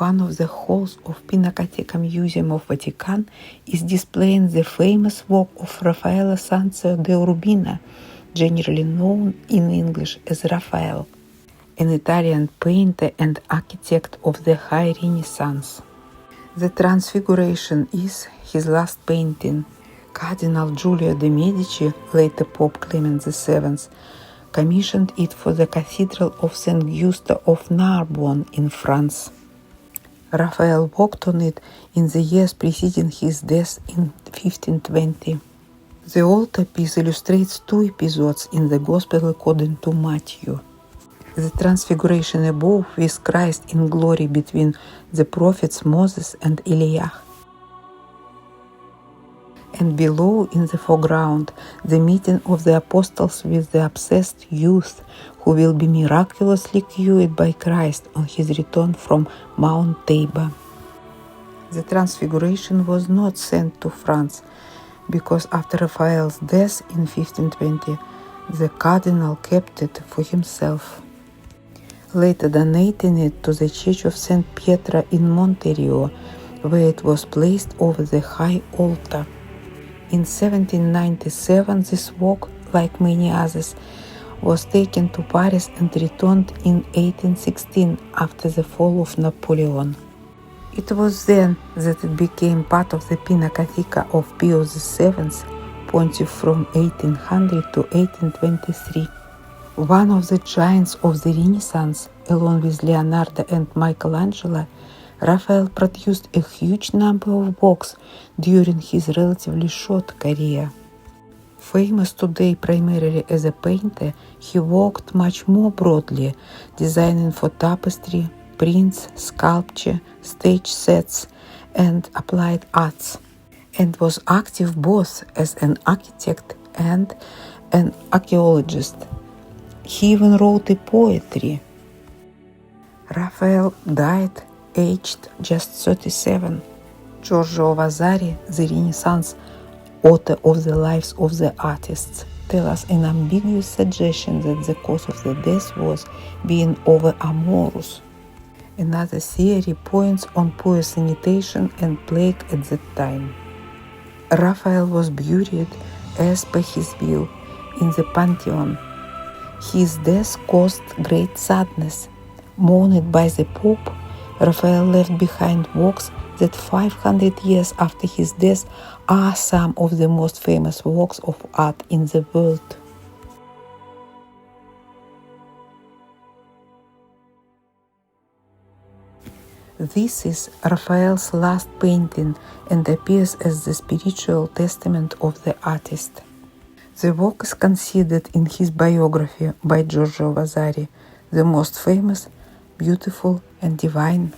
one of the halls of Pinacoteca Museum of Vatican is displaying the famous work of Raffaello Sanzio da Urbino, generally known in English as Raphael, an Italian painter and architect of the High Renaissance. The Transfiguration is his last painting. Cardinal Giulio de' Medici, later Pope Clement VII, commissioned it for the Cathedral of St. Eustace of Narbonne in France. Raphael worked on it in the years preceding his death in 1520. The altarpiece illustrates two episodes in the Gospel according to Matthew. The Transfiguration above with Christ in glory between the prophets Moses and Elijah. And below, in the foreground, the meeting of the apostles with the obsessed youth who will be miraculously cured by Christ on his return from Mount Tabor. The Transfiguration was not sent to France because after Raphael's death in 1520, the cardinal kept it for himself, later donating it to the Church of St. Pietro in Monterio, where it was placed over the high altar. In 1797, this work, like many others, was taken to Paris and returned in 1816 after the fall of Napoleon. It was then that it became part of the Pinacoteca of Pius VII, pontiff from 1800 to 1823. One of the giants of the Renaissance, along with Leonardo and Michelangelo, Raphael produced a huge number of works during his relatively short career. Famous today primarily as a painter, he worked much more broadly, designing for tapestry, prints, sculpture, stage sets, and applied arts, and was active both as an architect and an archaeologist. He even wrote a poetry. Raphael died aged just 37. Giorgio Vasari, the Renaissance author of the lives of the artists, tells us an ambiguous suggestion that the cause of the death was being over amorous. Another theory points on poor sanitation and plague at that time. Raphael was buried, as per his will, in the Pantheon. His death caused great sadness. Mourned by the Pope, Raphael left behind works that 500 years after his death are some of the most famous works of art in the world. This is Raphael's last painting and appears as the spiritual testament of the artist. The work is considered in his biography by Giorgio Vasari the most famous, beautiful, and divine.